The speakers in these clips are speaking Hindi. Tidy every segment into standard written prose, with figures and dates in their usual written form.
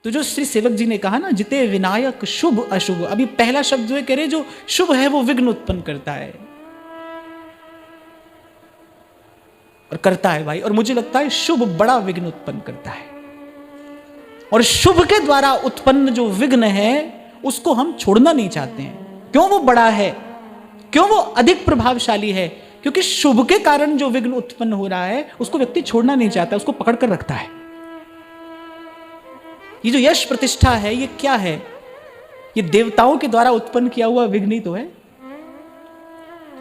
तो जो श्री सेवक जी ने कहा ना, जिते विनायक शुभ अशुभ, अभी पहला शब्द जो कह रहे, जो शुभ है वो विघ्न उत्पन्न करता है और करता है भाई। और मुझे लगता है शुभ बड़ा विघ्न उत्पन्न करता है, और शुभ के द्वारा उत्पन्न जो विघ्न है उसको हम छोड़ना नहीं चाहते हैं। क्यों? वो बड़ा है, क्यों वो अधिक प्रभावशाली है, क्योंकि शुभ के कारण जो विघ्न उत्पन्न हो रहा है उसको व्यक्ति छोड़ना नहीं चाहता, उसको पकड़ कर रखता है। ये जो यश प्रतिष्ठा है ये क्या है? ये देवताओं के द्वारा उत्पन्न किया हुआ विघ्न ही तो है।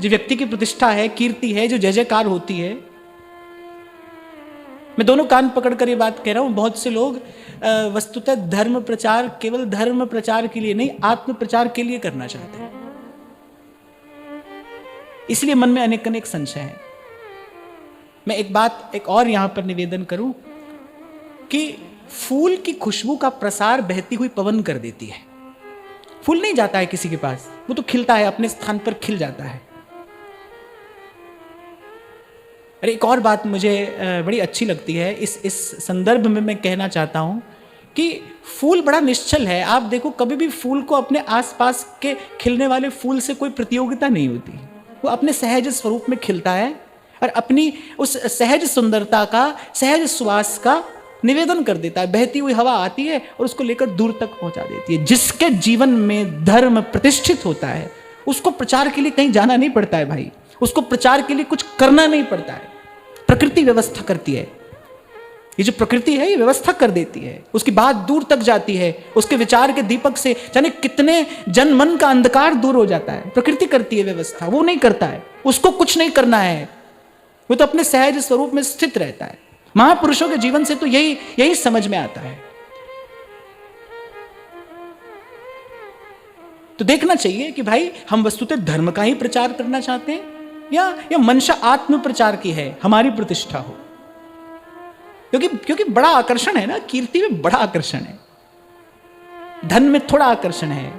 जो व्यक्ति की प्रतिष्ठा है, कीर्ति है, जो जय जयकार होती है। मैं दोनों कान पकड़कर ये बात कह रहा हूं, बहुत से लोग वस्तुतः धर्म प्रचार केवल धर्म प्रचार के लिए नहीं, आत्म प्रचार के लिए करना चाहते हैं। इसलिए मन में अनेक अनेक संशय हैं। मैं एक बात एक और यहां पर निवेदन करूं कि फूल की खुशबू का प्रसार बहती हुई पवन कर देती है। फूल नहीं जाता है किसी के पास, वो तो खिलता है, अपने स्थान पर खिल जाता है। अरे एक और बात मुझे बड़ी अच्छी लगती है, इस संदर्भ में मैं कहना चाहता हूं कि फूल बड़ा निश्चल है। आप देखो, कभी भी फूल को अपने आसपास के खिलने वाले फूल से कोई प्रतियोगिता नहीं होती। वो अपने सहज स्वरूप में खिलता है और अपनी उस सहज सुंदरता का, सहज सुवास का निवेदन कर देता है। बहती हुई हवा आती है और उसको लेकर दूर तक पहुंचा देती है। जिसके जीवन में धर्म प्रतिष्ठित होता है उसको प्रचार के लिए कहीं जाना नहीं पड़ता है भाई, उसको प्रचार के लिए कुछ करना नहीं पड़ता है। प्रकृति व्यवस्था करती है। ये जो प्रकृति है ये व्यवस्था कर देती है, उसकी बात दूर तक जाती है। उसके विचार के दीपक से जाने कितने जन मन का अंधकार दूर हो जाता है। प्रकृति करती है व्यवस्था, वो नहीं करता है, उसको कुछ नहीं करना है, वो तो अपने सहज स्वरूप में स्थित रहता है। महापुरुषों के जीवन से तो यही समझ में आता है। तो देखना चाहिए कि भाई हम वस्तुतः धर्म का ही प्रचार करना चाहते हैं या मंशा आत्म प्रचार की है, हमारी प्रतिष्ठा हो। क्योंकि बड़ा आकर्षण है ना, कीर्ति में बड़ा आकर्षण है, धन में थोड़ा आकर्षण है,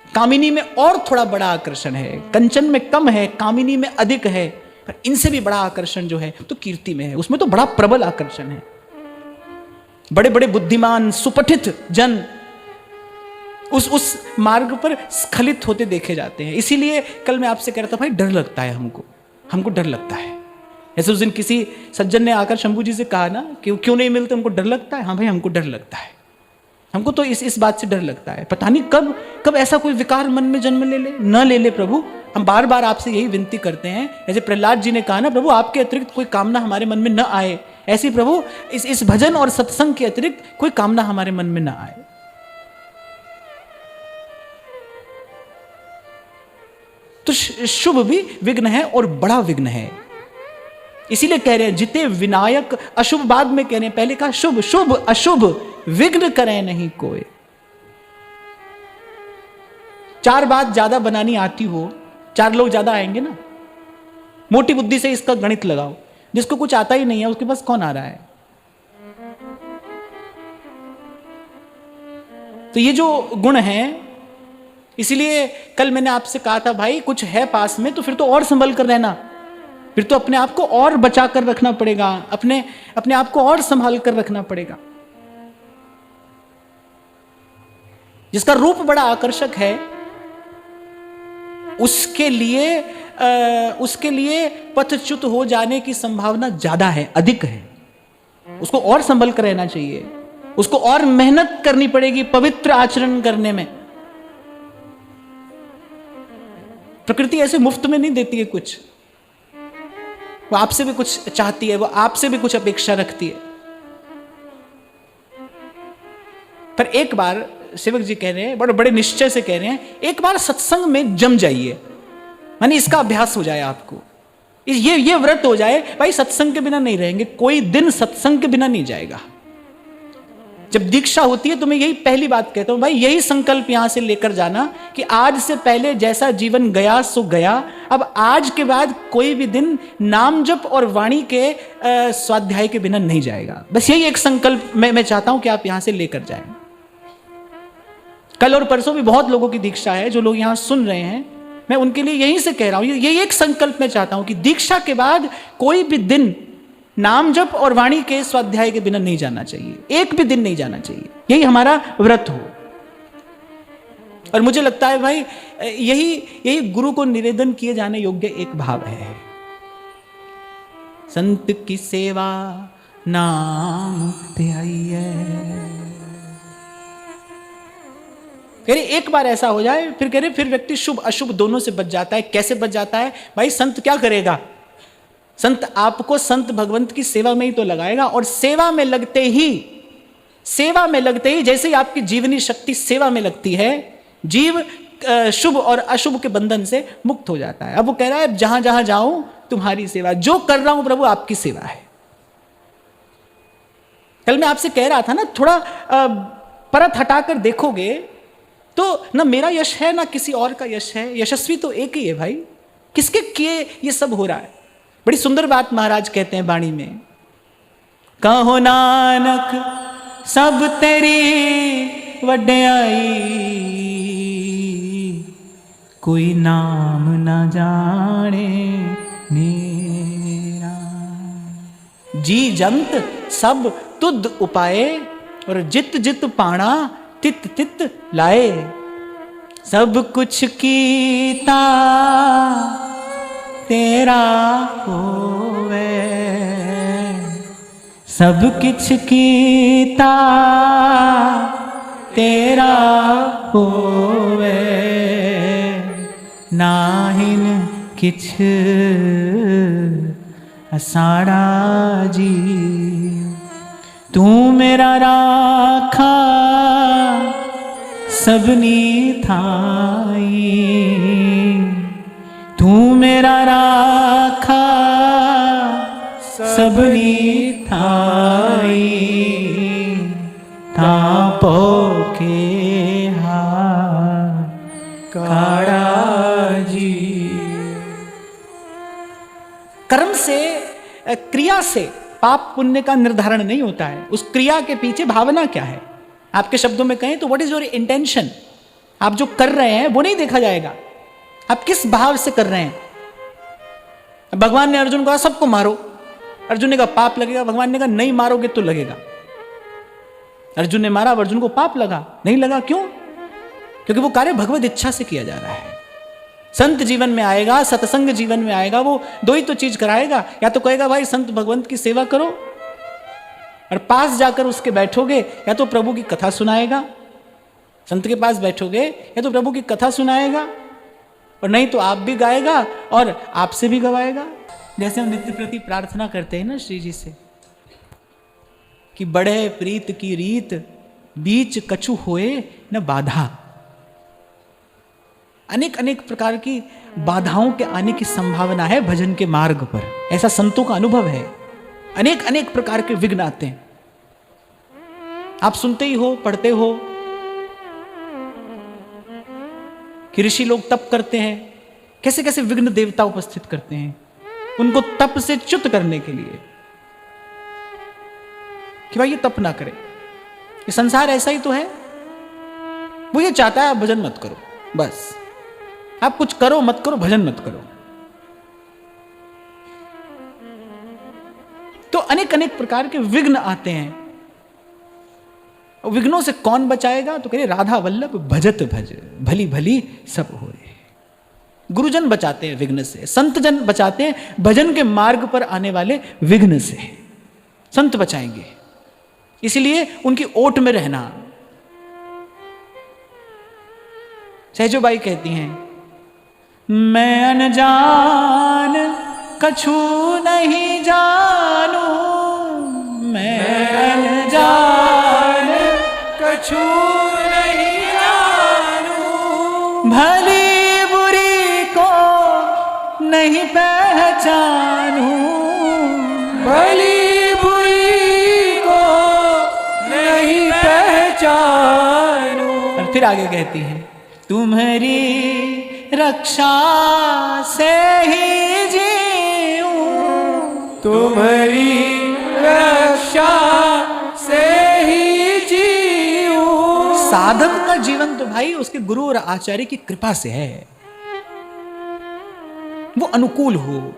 कामिनी में और थोड़ा बड़ा आकर्षण है, कंचन में कम है, कामिनी में अधिक है, पर इनसे भी बड़ा आकर्षण जो है तो कीर्ति में है। उसमें तो बड़ा प्रबल आकर्षण है। बड़े बड़े बुद्धिमान सुपठित जन उस मार्ग पर स्खलित होते देखे जाते हैं। इसीलिए कल मैं आपसे कह रहा था भाई डर लगता है, हमको डर लगता है। ऐसे उस दिन किसी सज्जन ने आकर शंभू जी से कहा ना कि क्यों नहीं मिलते, हमको डर लगता है। हाँ भाई हमको डर लगता है, हमको तो इस बात से डर लगता है। पता नहीं कब ऐसा कोई विकार मन में जन्म ले ले प्रभु। हम बार बार आपसे यही विनती करते हैं, जैसे प्रहलाद जी ने कहा ना, प्रभु आपके अतिरिक्त कोई कामना हमारे मन में न आए। ऐसी प्रभु इस भजन और सत्संग के अतिरिक्त कोई कामना हमारे मन में न आए। तो शुभ भी विघ्न है और बड़ा विघ्न है। इसीलिए कह रहे हैं जिते विनायक अशुभ, बाद में कह रहे हैं, पहले कहा शुभ शुभ अशुभ विघ्न करे नहीं कोई। चार बात ज्यादा बनानी आती हो, चार लोग ज्यादा आएंगे ना। मोटी बुद्धि से इसका गणित लगाओ, जिसको कुछ आता ही नहीं है उसके पास कौन आ रहा है। तो ये जो गुण है, इसीलिए कल मैंने आपसे कहा था भाई कुछ है पास में तो फिर तो और संभल कर रहना, फिर तो अपने आप को और बचा कर रखना पड़ेगा, अपने आप को और संभाल कर रखना पड़ेगा। जिसका रूप बड़ा आकर्षक है उसके लिए पथच्युत हो जाने की संभावना ज्यादा है, अधिक है। उसको और संभल कर रहना चाहिए, उसको और मेहनत करनी पड़ेगी पवित्र आचरण करने में। प्रकृति ऐसे मुफ्त में नहीं देती है कुछ, वो आपसे भी कुछ चाहती है, वो आपसे भी कुछ अपेक्षा रखती है। पर एक बार सेवक जी कह रहे हैं, बड़े बड़े निश्चय से कह रहे हैं, एक बार सत्संग में जम जाइए, माने इसका अभ्यास हो जाए आपको, ये व्रत हो जाए भाई सत्संग के बिना नहीं रहेंगे, कोई दिन सत्संग के बिना नहीं जाएगा। जब दीक्षा होती है तो मैं यही पहली बात कहता हूं भाई, यही संकल्प यहां से लेकर जाना कि आज से पहले जैसा जीवन गया सो गया, अब आज के बाद कोई भी दिन नाम जप और वाणी के स्वाध्याय के बिना नहीं जाएगा। बस यही एक संकल्प मैं चाहता हूं कि आप यहां से लेकर जाएं। कल और परसों भी बहुत लोगों की दीक्षा है, जो लोग यहां सुन रहे हैं, मैं उनके लिए यहीं से कह रहा हूं, यही एक संकल्प मैं चाहता हूं कि दीक्षा के बाद कोई भी दिन नाम जप और वाणी के स्वाध्याय के बिना नहीं जाना चाहिए, एक भी दिन नहीं जाना चाहिए, यही हमारा व्रत हो। और मुझे लगता है भाई यही गुरु को निवेदन किए जाने योग्य एक भाव है। संत की सेवा नाम ध्याइए। कह रहे एक बार ऐसा हो जाए, फिर कह रहे फिर व्यक्ति शुभ अशुभ दोनों से बच जाता है। कैसे बच जाता है भाई? संत क्या करेगा? संत आपको संत भगवंत की सेवा में ही तो लगाएगा, और सेवा में लगते ही जैसे ही आपकी जीवनी शक्ति सेवा में लगती है, जीव शुभ और अशुभ के बंधन से मुक्त हो जाता है। अब वो कह रहा है जहां जहां जाऊं तुम्हारी सेवा, जो कर रहा हूं प्रभु आपकी सेवा है। कल मैं आपसे कह रहा था ना, थोड़ा परत हटाकर देखोगे तो ना मेरा यश है ना किसी और का यश है, यशस्वी तो एक ही है भाई। किसके किए ये सब हो रहा है? बड़ी सुंदर बात महाराज कहते हैं वाणी में, कहो नानक सब तेरी वड्याई, कोई नाम ना जाने मेरा। जी जंत सब तुद उपाए, और जित जित पाणा तित तित लाए। सब कुछ कीता तेरा होवे, सब किछ कीता तेरा होवे। नाहिन किछ असाड़ा जी, तू मेरा राखा सबनी थाई, तू मेरा राखा सबनी थाई। तापो के हा काड़ा जी। कर्म से, क्रिया से पाप पुण्य का निर्धारण नहीं होता है, उस क्रिया के पीछे भावना क्या है। आपके शब्दों में कहें तो व्हाट इज योर इंटेंशन। आप जो कर रहे हैं वो नहीं देखा जाएगा, आप किस भाव से कर रहे हैं। भगवान ने अर्जुन को कहा सबको मारो, अर्जुन ने कहा पाप लगेगा, भगवान ने कहा नहीं मारोगे तो लगेगा। अर्जुन ने मारा, अर्जुन को पाप लगा? नहीं लगा। क्यों? क्योंकि वो कार्य भगवत इच्छा से किया जा रहा है। संत जीवन में आएगा, सत्संग जीवन में आएगा, वो दो ही तो चीज कराएगा, या तो कहेगा भाई संत भगवंत की सेवा करो, और पास जाकर उसके बैठोगे, या तो प्रभु की कथा सुनाएगा। संत के पास बैठोगे या तो प्रभु की कथा सुनाएगा, और नहीं तो आप भी गाएगा और आपसे भी गवाएगा। जैसे हम नित्य प्रति प्रार्थना करते हैं ना श्री जी से कि बढ़े प्रीत की रीत, बीच कछु होए न बाधा। अनेक अनेक प्रकार की बाधाओं के आने की संभावना है भजन के मार्ग पर, ऐसा संतों का अनुभव है। अनेक अनेक प्रकार के विघ्न आते हैं, आप सुनते ही हो, पढ़ते हो कि ऋषि लोग तप करते हैं, कैसे कैसे विघ्न देवता उपस्थित करते हैं उनको तप से च्युत करने के लिए, कि भाई ये तप ना करे, ये संसार ऐसा ही तो है। वो ये चाहता है आप भजन मत करो, बस आप कुछ करो मत करो, भजन मत करो। तो अनेक अनेक प्रकार के विघ्न आते हैं। विघ्नों से कौन बचाएगा? तो कह राधा वल्लभ भजत भज, भली भली सब होए। गुरुजन बचाते हैं विघ्न से, संत जन बचाते हैं भजन के मार्ग पर आने वाले विघ्न से। संत बचाएंगे, इसलिए उनकी ओट में रहना। सहजोबाई कहती हैं, मैं अनजान कछु नहीं जानू, मैं अनजान कछु नहीं जानू, भली बुरी को नहीं पहचानू, भली बुरी को नहीं पहचानू। और फिर आगे कहती है, तुम्हारी रक्षा से ही जीऊं, तुम्हारी रक्षा से ही जीऊं। साधक का जीवन तो भाई उसके गुरु और आचार्य की कृपा से है, वो अनुकूल हो।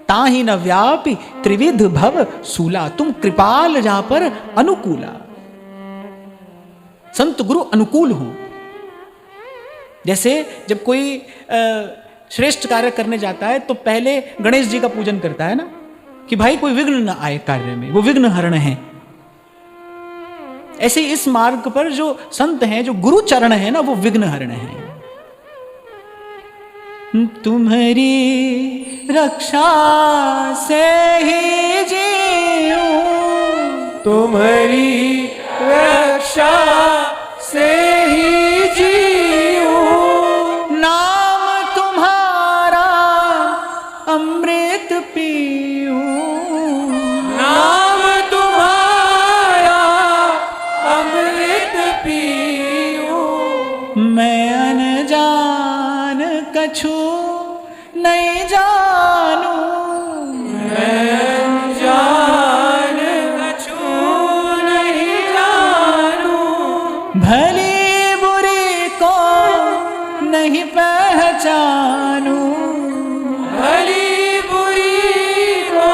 ताहि न व्यापी त्रिविध भव सूला। तुम कृपाल जा पर अनुकूला। संत गुरु अनुकूल हो। जैसे जब कोई श्रेष्ठ कार्य करने जाता है तो पहले गणेश जी का पूजन करता है ना, कि भाई कोई विघ्न न आए कार्य में, वो विघ्न हरण है। ऐसे ही इस मार्ग पर जो संत हैं, जो गुरु चरण है ना, वो विघ्न हरण है। तुम्हारी रक्षा से ही जीऊं, तुम्हारी रक्षा से ही जीऊं, नाम तुम्हारा अमृत पीऊं, नाम तुम्हारा अमृत पीऊं। मैं अनजान कछु नहीं जानू, मैं जान कछु नहीं जानू, भली बुरी को नहीं पहचानू, भली बुरी को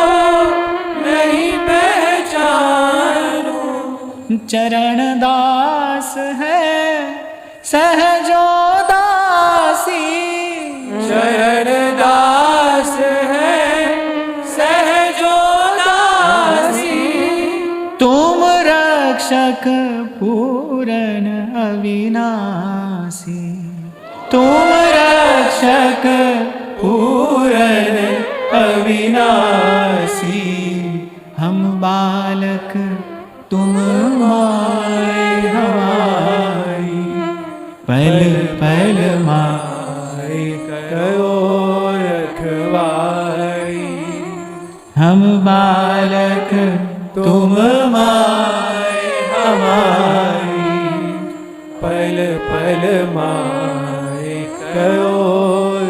नहीं पहचानू। चरण दास है सहजो दासी, चरण दास है सहजो दासी, तुम रक्षक पूरन अविनाशी, तुम रक्षक पूरन अविनाशी। हम बालक तुम माए हमारी, पल पल माए करो रखवाई। हम बालक तुम माए हमारी, पल पल माए करो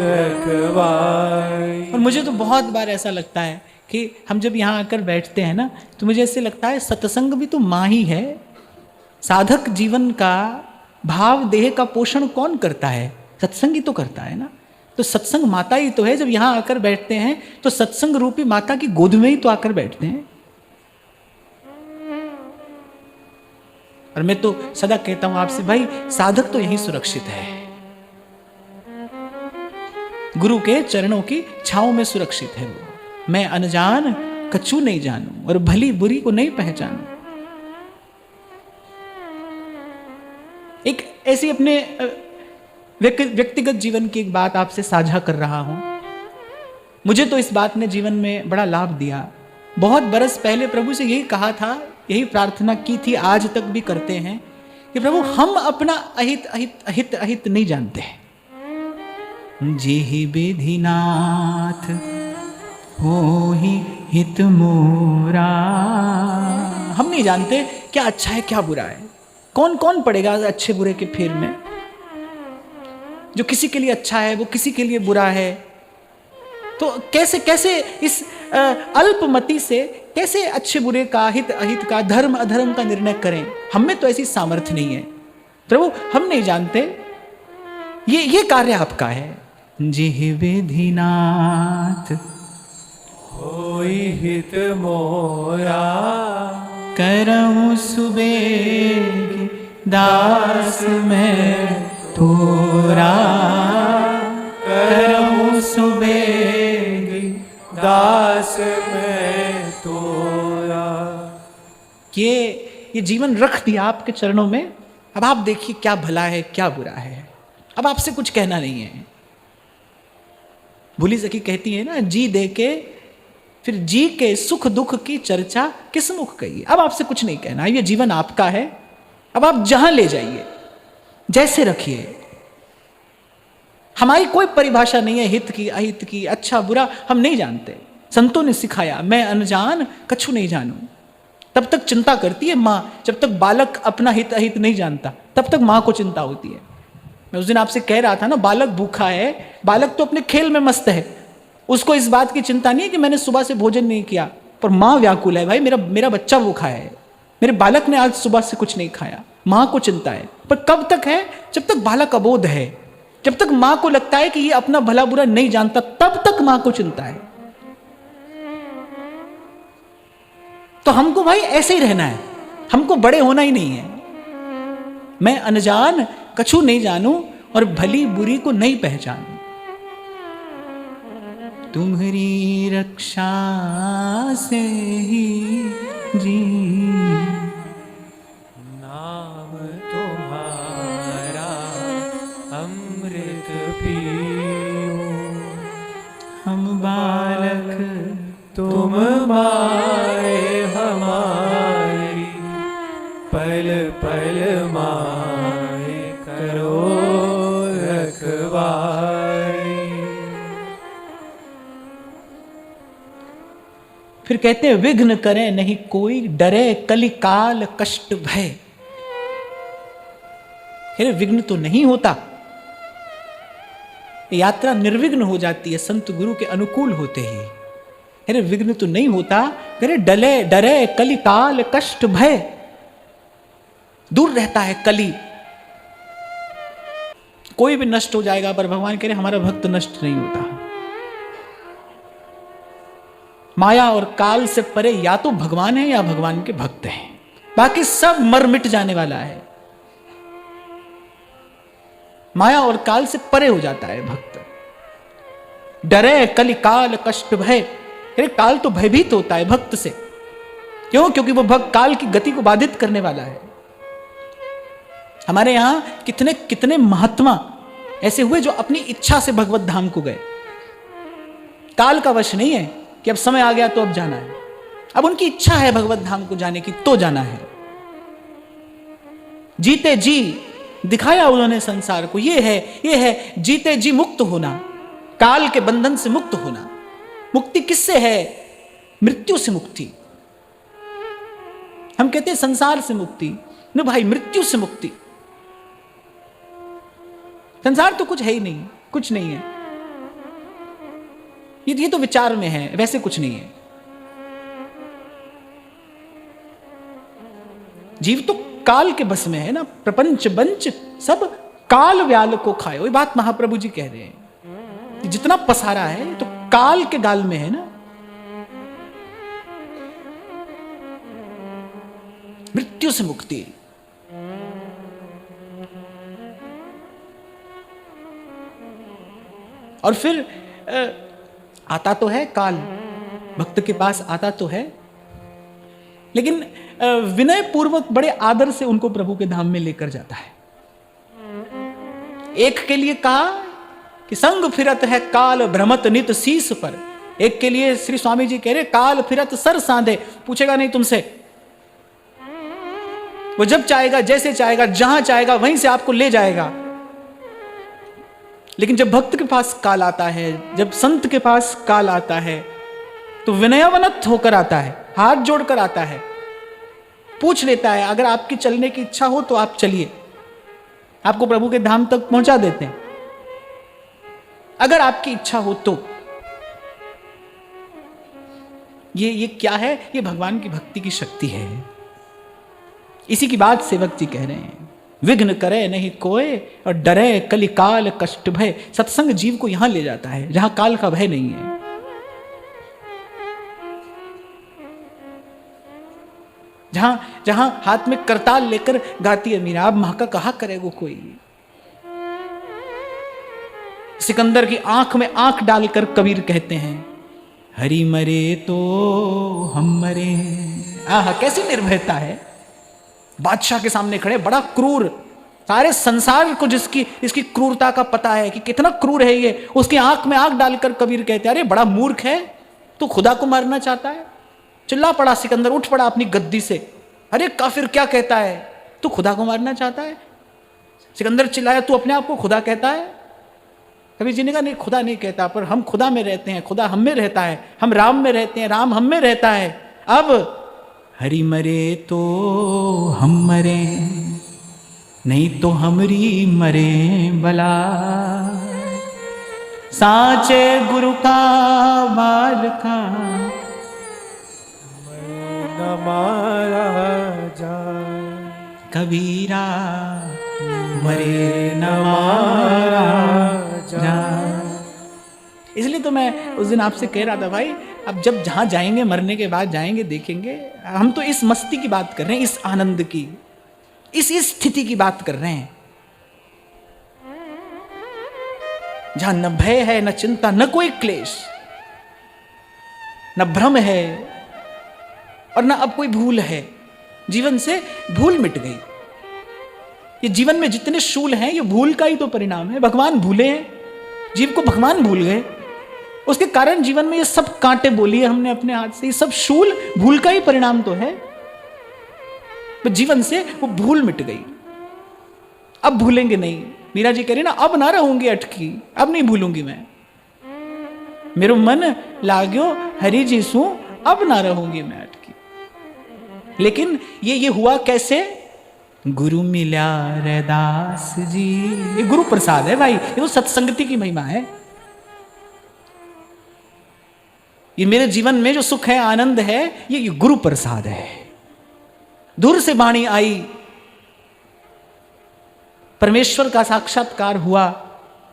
रखवाई। और मुझे तो बहुत बार ऐसा लगता है कि हम जब यहाँ आकर बैठते हैं ना, तो मुझे ऐसे लगता है सत्संग भी तो माँ ही है। साधक जीवन का भाव देह का पोषण कौन करता है? सत्संग ही तो करता है ना। तो सत्संग माता ही तो है। जब यहाँ आकर बैठते हैं तो सत्संग रूपी माता की गोद में ही तो आकर बैठते हैं। और मैं तो सदा कहता हूं आपसे, भाई साधक तो यही सुरक्षित है, गुरु के चरणों की छांव में सुरक्षित है वो। मैं अनजान कछु नहीं जानू और भली बुरी को नहीं पहचानू। एक ऐसी अपने व्यक्तिगत जीवन की एक बात आपसे साझा कर रहा हूं। मुझे तो इस बात ने जीवन में बड़ा लाभ दिया। बहुत बरस पहले प्रभु से यही कहा था, यही प्रार्थना की थी, आज तक भी करते हैं कि प्रभु हम अपना अहित अहित अहित अहित नहीं जानते हैं। जेहि विधिनाथ हो ही हित मोरा। हम नहीं जानते क्या अच्छा है क्या बुरा है। कौन कौन पड़ेगा अच्छे बुरे के फेर में? जो किसी के लिए अच्छा है वो किसी के लिए बुरा है। तो कैसे कैसे इस अल्पमति से कैसे अच्छे बुरे का, हित अहित का, धर्म अधर्म का निर्णय करें? हम में तो ऐसी सामर्थ्य नहीं है। प्रभु हम नहीं जानते, ये कार्य आपका है। जिहि विधिनाथ होई हित मोरा, करऊं सुबेग दास में तोरा। करऊं सुबेग दास में तोरा। ये जीवन रख दिया आपके चरणों में। अब आप देखिए क्या भला है क्या बुरा है। अब आपसे कुछ कहना नहीं है। भूली सखी कहती है ना, जी दे के फिर जी के सुख दुख की चर्चा किस मुख कही। अब आपसे कुछ नहीं कहना, ये जीवन आपका है। अब आप जहां ले जाइए, जैसे रखिए। हमारी कोई परिभाषा नहीं है हित की अहित की, अच्छा बुरा हम नहीं जानते। संतों ने सिखाया, मैं अनजान कछु नहीं जानू। तब तक चिंता करती है माँ, जब तक बालक अपना हित अहित नहीं जानता तब तक माँ को चिंता होती है। मैं उस दिन आपसे कह रहा था ना, बालक भूखा है, बालक तो अपने खेल में मस्त है, उसको इस बात की चिंता नहीं है कि मैंने सुबह से भोजन नहीं किया। पर माँ व्याकुल है, भाई मेरा बच्चा भूखा है, मेरे बालक ने आज सुबह से कुछ नहीं खाया। माँ को चिंता है। पर कब तक है? जब तक बालक अबोध है, जब तक माँ को लगता है कि ये अपना भला बुरा नहीं जानता, तब तक माँ को चिंता है। तो हमको भाई ऐसे ही रहना है, हमको बड़े होना ही नहीं है। मैं अनजान कछु नहीं जानू और भली बुरी को नहीं पहचानू। तुम्हारी रक्षा से ही जी, नाम तुम्हारा अमृत पियो, हम बालक तुम माए हमारी, पल पल माए करो रखवारी। फिर कहते हैं विघ्न करे नहीं कोई, डरे कलि काल कष्ट भय। फिर विघ्न तो नहीं होता, यात्रा निर्विघ्न हो जाती है संत गुरु के अनुकूल होते ही। अरे विघ्न तो नहीं होता, अरे डले डरे कलि काल कष्ट भय, दूर रहता है कली। कोई भी नष्ट हो जाएगा पर भगवान कह रहे हमारा भक्त नष्ट नहीं होता। माया और काल से परे या तो भगवान है या भगवान के भक्त हैं, बाकी सब मर मिट जाने वाला है। माया और काल से परे हो जाता है भक्त। डरे कलि काल कष्ट भय, अरे काल तो भयभीत होता है भक्त से। क्यों? क्योंकि वो भक्त काल की गति को बाधित करने वाला है। हमारे यहां कितने कितने महात्मा ऐसे हुए जो अपनी इच्छा से भगवत धाम को गए। काल का वश नहीं है कि अब समय आ गया तो अब जाना है, अब उनकी इच्छा है भगवत धाम को जाने की तो जाना है। जीते जी दिखाया उन्होंने संसार को, ये है जीते जी मुक्त होना, काल के बंधन से मुक्त होना। मुक्ति किससे है? मृत्यु से मुक्ति। हम कहते हैं संसार से मुक्ति, न भाई मृत्यु से मुक्ति। संसार तो कुछ है ही नहीं, कुछ नहीं है, ये तो विचार में है, वैसे कुछ नहीं है। जीव तो काल के बस में है ना, प्रपंच बंच सब काल व्याल को खाए। वही बात महाप्रभु जी कह रहे हैं, जितना पसारा है तो काल के गाल में है ना। मृत्यु से मुक्ति। और फिर आता तो है काल, भक्त के पास आता तो है, लेकिन विनय पूर्वक बड़े आदर से उनको प्रभु के धाम में लेकर जाता है। एक के लिए कहा कि संग फिरत है काल भ्रमत नित शीस पर। एक के लिए श्री स्वामी जी कह रहे काल फिरत सर सांधे, पूछेगा नहीं तुमसे। वो जब चाहेगा, जैसे चाहेगा, जहां चाहेगा वहीं से आपको ले जाएगा। लेकिन जब भक्त के पास काल आता है, जब संत के पास काल आता है, तो विनयावनत होकर आता है, हाथ जोड़कर आता है, पूछ लेता है अगर आपकी चलने की इच्छा हो तो आप चलिए, आपको प्रभु के धाम तक पहुंचा देते हैं, अगर आपकी इच्छा हो तो। ये क्या है? ये भगवान की भक्ति की शक्ति है। इसी की बात सेवक जी कह रहे हैं, विघ्न करे नहीं कोय और डरे कलि काल कष्ट भय। सत्संग जीव को यहां ले जाता है जहां काल का भय नहीं है। जहां हाथ में करताल लेकर गाती है मीरा, अब मां का कहा करेगा कोई। सिकंदर की आंख में आंख डालकर कबीर कहते हैं, हरि मरे तो हम मरे। आहा, कैसी निर्भयता है। बादशाह के सामने खड़े, बड़ा क्रूर, सारे संसार को इसकी क्रूरता का पता है कि कितना क्रूर है ये। उसकी आंख में आंख डालकर कबीर कहते हैं, अरे बड़ा मूर्ख है तू, खुदा को मारना चाहता है। चिल्ला पड़ा सिकंदर, उठ पड़ा अपनी गद्दी से, अरे काफिर क्या कहता है, तू खुदा को मारना चाहता है। सिकंदर चिल्लाया, तू अपने आप को खुदा कहता है। कबीर जी ने कहा, नहीं खुदा नहीं कहता, पर हम खुदा में रहते हैं, खुदा हम में रहता है, हम राम में रहते हैं, राम हम में रहता है। अब हरि मरे तो हम मरे, नहीं तो हमरी मरे बला। साचे गुरु का बालका न मारा जाए, कबीरा मरे न मारा जाए। इसलिए तो मैं उस दिन आपसे कह रहा था भाई, अब जब जहां जाएंगे, मरने के बाद जाएंगे, देखेंगे। हम तो इस मस्ती की बात कर रहे हैं, इस आनंद की, इस स्थिति की बात कर रहे हैं जहां न भय है, न चिंता, न कोई क्लेश, न भ्रम है और न अब कोई भूल है। जीवन से भूल मिट गई। ये जीवन में जितने शूल हैं, ये भूल का ही तो परिणाम है। भगवान भूले हैं, जीव को भगवान भूल गए, उसके कारण जीवन में ये सब कांटे बोली है हमने अपने हाथ से। ये सब शूल भूल का ही परिणाम तो है। तो जीवन से वो भूल मिट गई। अब भूलेंगे नहीं। मीरा जी कह रही ना, अब ना रहूंगी अटकी, अब नहीं भूलूंगी मैं। मेरो मन लाग्यो हरि जी सू, अब ना रहूंगी मैं अटकी। लेकिन ये हुआ कैसे? गुरु मिला रैदास जी। ये गुरु प्रसाद है भाई, ये तो सत्संगति की महिमा है। ये मेरे जीवन में जो सुख है, आनंद है, ये गुरु प्रसाद है। दूर से वाणी आई, परमेश्वर का साक्षात्कार हुआ,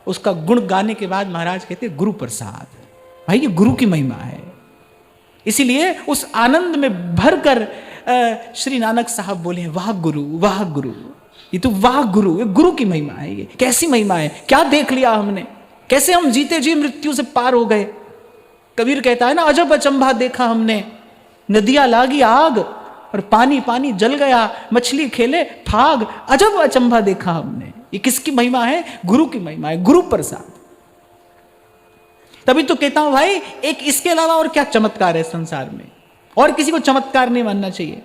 उसका गुण गाने के बाद महाराज कहते गुरु प्रसाद। भाई ये गुरु की महिमा है। इसीलिए उस आनंद में भरकर श्री नानक साहब बोले, वाह गुरु, वाह गुरु। ये तो वाह गुरु, ये गुरु की महिमा है। ये कैसी महिमा है, क्या देख लिया हमने, कैसे हम जीते जी मृत्यु से पार हो गए। कबीर कहता है ना, अजब अचंभा देखा हमने, नदियां लागी आग और पानी पानी जल गया, मछली खेले फाग, अजब अचंभा देखा हमने। ये किसकी महिमा है? गुरु की महिमा है, गुरु प्रसाद। तभी तो कहता हूं भाई, एक इसके अलावा और क्या चमत्कार है संसार में? और किसी को चमत्कार नहीं मानना चाहिए।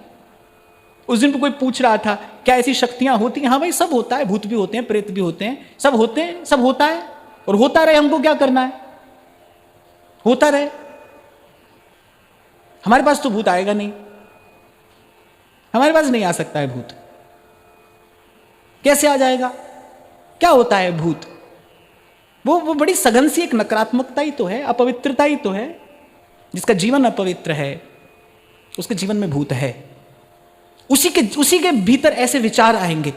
उस दिन कोई पूछ रहा था, क्या ऐसी शक्तियां होती हैं? हाँ भाई, सब होता है, भूत भी होते हैं, प्रेत भी होते हैं, सब होते हैं, सब होता है और होता रहे। हमको क्या करना है? होता रहे। हमारे पास तो भूत आएगा नहीं, हमारे पास नहीं आ सकता है भूत। कैसे आ जाएगा? क्या होता है भूत? वो बड़ी सघन सी एक नकारात्मकता ही तो है, अपवित्रता ही तो है। जिसका जीवन अपवित्र है, उसके जीवन में भूत है। उसी के भीतर ऐसे विचार आएंगे।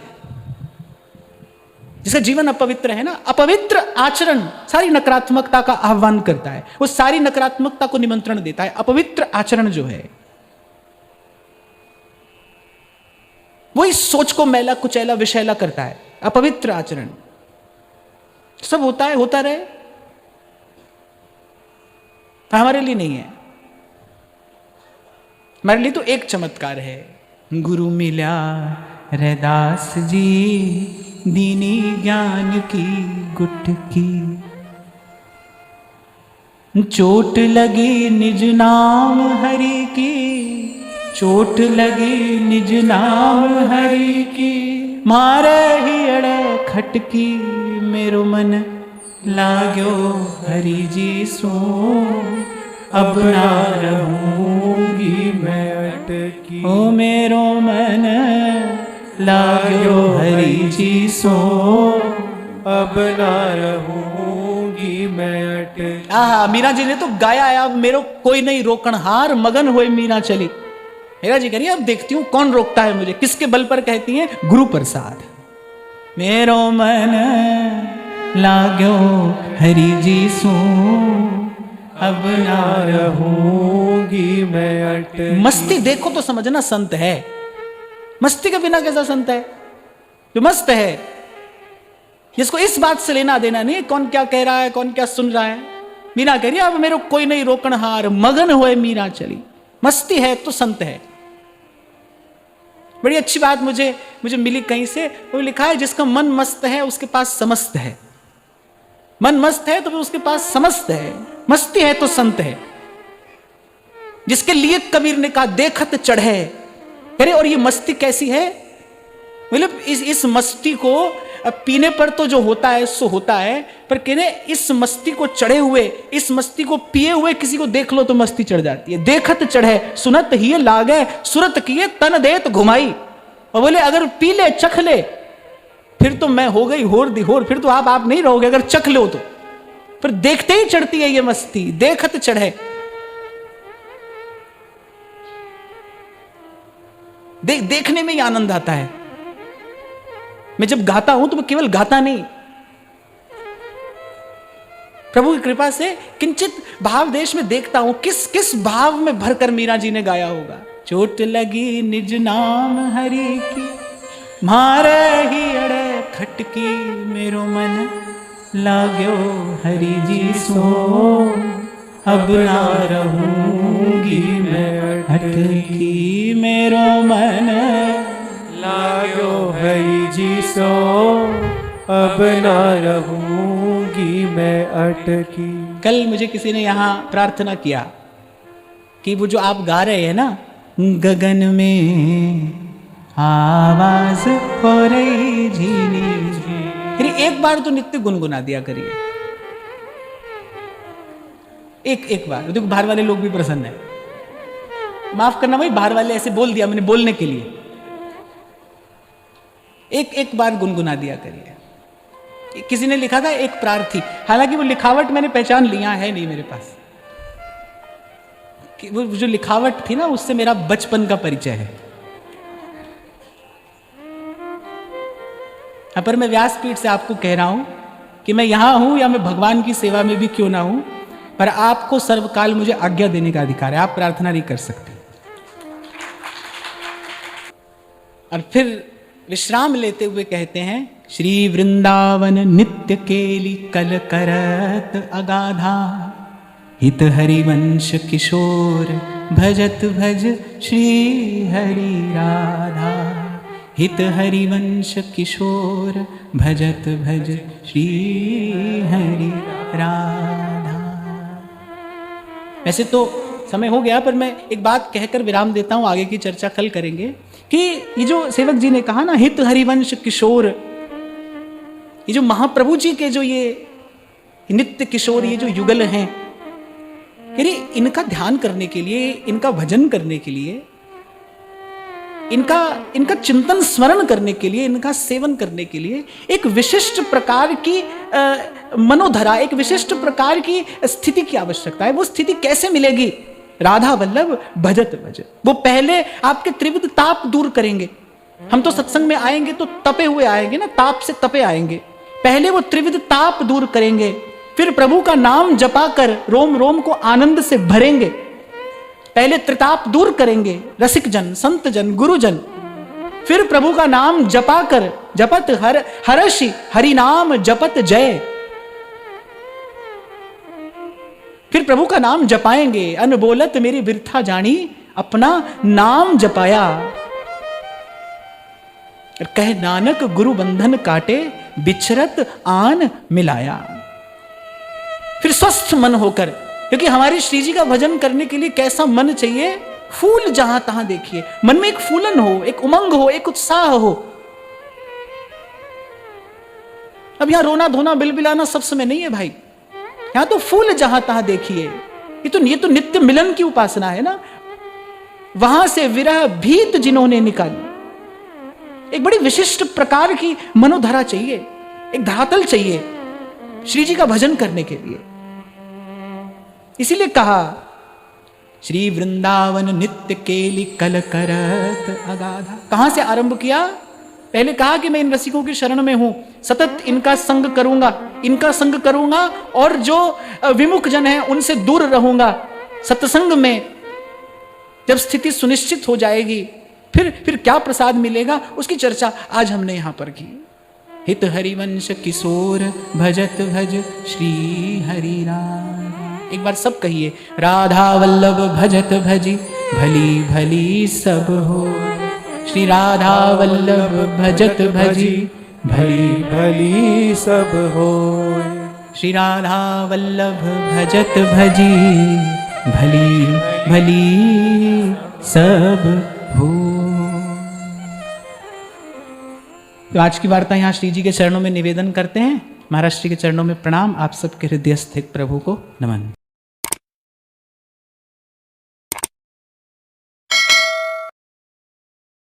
जिसका जीवन अपवित्र है ना, अपवित्र आचरण सारी नकारात्मकता का आह्वान करता है, वो सारी नकारात्मकता को निमंत्रण देता है। अपवित्र आचरण जो है, वो इस सोच को मैला कुचैला विषैला करता है। अपवित्र आचरण सब होता है, होता रहे, हमारे लिए नहीं है। हमारे लिए तो एक चमत्कार है, गुरु मिला रैदास जी, दीनी ज्ञान की गुटकी, चोट लगी निज नाम हरि की, चोट लगी निज नाम हरि की, मारे ही अड़े खटकी, मेरो मन लाग्यो हरि जी सो, अब ना रहूंगी मैं अटकी। ओ मेरो मन लाग्यो हरि जी सो, अब ना रहूंगी मैं अटकी। मीरा जी ने तो गाया है, अब मेरो कोई नहीं रोकन हार, मगन होए मीरा चली। मीरा जी कह रही है, अब देखती हूं कौन रोकता है मुझे। किसके बल पर कहती है? गुरु प्रसाद। मेरो मन लाग्यो हरि जी सो, अब ना रहूंगी मैं अटकी। मस्ती देखो तो समझना संत है। मस्ती के बिना कैसा संत है? जो मस्त है, जिसको इस बात से लेना देना नहीं कौन क्या कह रहा है, कौन क्या सुन रहा है। मीरा कह रही है, अब मेरे कोई नहीं रोकन हार, मगन होए मीरा चली। मस्ती है तो संत है। बड़ी अच्छी बात मुझे मिली कहीं से, वो लिखा है, जिसका मन मस्त है उसके पास समस्त है। मन मस्त है तो उसके पास समस्त है। मस्ती है तो संत है। जिसके लिए कबीर ने कहा देखत चढ़े। अरे और ये मस्ती कैसी है? मतलब इस मस्ती को पीने पर तो जो होता है सो होता है, पर कहने इस मस्ती को चढ़े हुए, इस मस्ती को पिए हुए किसी को देख लो तो मस्ती चढ़ जाती है। देखत चढ़े सुनत ही लागे, सुरत किए तन देत घुमाई। और बोले अगर पी ले चख ले फिर तो मैं हो गई होर दी होर, फिर तो आप नहीं रहोगे अगर चख लो तो। फिर देखते ही चढ़ती है ये मस्ती, देखत चढ़े। देखने में ही आनंद आता है। मैं जब गाता हूं तो मैं केवल गाता नहीं, प्रभु की कृपा से किंचित भाव देश में देखता हूं किस किस भाव में भरकर मीरा जी ने गाया होगा। चोट लगी निज नाम हरि की, मारे ही अड़े खटकी, मेरो मन लाग्यो हरि जी सो, अब ना रहूंगी मैं अटकी, मेरो मन लाग्यो हरि जी सो, अब ना रहूंगी मैं अटकी। कल मुझे किसी ने यहाँ प्रार्थना किया कि वो जो आप गा रहे हैं ना, गगन में आवाज हो रही झीनी, फिर एक बार तो नित्य गुनगुना दिया करिए, एक बार। देखो बाहर वाले लोग भी प्रसन्न है, माफ करना भाई, बाहर वाले ऐसे बोल दिया मैंने बोलने के लिए, एक बार गुनगुना दिया करिए। किसी ने लिखा था एक प्रार्थी, हालांकि वो लिखावट मैंने पहचान लिया है नहीं मेरे पास, कि वो जो लिखावट थी ना उससे मेरा बचपन का परिचय है। पर मैं व्यासपीठ से आपको कह रहा हूं कि मैं यहां हूं या मैं भगवान की सेवा में भी क्यों ना हूं, पर आपको सर्वकाल मुझे आज्ञा देने का अधिकार है, आप प्रार्थना नहीं कर सकते। और फिर विश्राम लेते हुए कहते हैं, श्री वृंदावन नित्य केली कल करत अगाधा, हित हरिवंश किशोर भजत भज श्री हरि राधा, हित हरिवंश किशोर भजत भज श्री हरि राधा। वैसे तो समय हो गया, पर मैं एक बात कहकर विराम देता हूं, आगे की चर्चा कल करेंगे। कि ये जो सेवक जी ने कहा ना, हित हरिवंश किशोर, ये जो महाप्रभु जी के जो ये नित्य किशोर, ये जो युगल हैं, यानी इनका ध्यान करने के लिए, इनका भजन करने के लिए, इनका चिंतन स्मरण करने के लिए, इनका सेवन करने के लिए एक विशिष्ट प्रकार की मनोधरा, एक विशिष्ट प्रकार की स्थिति की आवश्यकता है। वो स्थिति कैसे मिलेगी? राधा वल्लभ भजत भज। वो पहले आपके त्रिविध ताप दूर करेंगे। हम तो सत्संग में आएंगे तो तपे हुए आएंगे ना, ताप से तपे आएंगे। पहले वो त्रिविध ताप दूर करेंगे, फिर प्रभु का नाम जपा कर रोम रोम को आनंद से भरेंगे। पहले त्रिताप दूर करेंगे, रसिक जन, संत जन, गुरुजन, फिर प्रभु का नाम जपा कर, जपत हर्षि हरि नाम जपत जय, फिर प्रभु का नाम जपाएंगे। अन बोलत मेरी बिरथा जानी, अपना नाम जपाया। कह नानक गुरु बंधन काटे, बिछरत आन मिलाया। फिर स्वस्थ मन होकर, क्योंकि हमारे श्री जी का भजन करने के लिए कैसा मन चाहिए? फूल जहां तहां देखिए, मन में एक फूलन हो, एक उमंग हो, एक उत्साह हो। अब यहां रोना धोना बिलबिलाना सब समय नहीं है भाई, यहां तो फूल जहां तहां देखिए। ये तो नित्य मिलन की उपासना है ना। वहां से विरह भीत जिन्होंने निकाली, एक बड़ी विशिष्ट प्रकार की मनोधरा चाहिए, एक धरातल चाहिए श्री जी का भजन करने के लिए। इसीलिए कहा, श्री वृंदावन नित्य केली कल करत अगाधा। कहां से आरंभ किया? पहले कहा कि मैं इन रसिकों की शरण में हूं, सतत इनका संग करूंगा, और जो विमुख जन हैं उनसे दूर रहूंगा। सत्संग में जब स्थिति सुनिश्चित हो जाएगी, फिर क्या प्रसाद मिलेगा, उसकी चर्चा आज हमने यहां पर की। हित हरिवंश किशोर भजत भज श्री हरि राधा। एक बार सब कहिए, राधा वल्लभ भजत भजी, भली भली सब हो। श्री राधा वल्लभ भजत भजी, भली भली सब हो। श्री राधा वल्लभ भजत भजी, भली भली सब हो। तो आज की वार्ता यहाँ श्री जी के चरणों में निवेदन करते हैं। महाराज श्री के चरणों में प्रणाम। आप सबके हृदयस्थ प्रभु को नमन।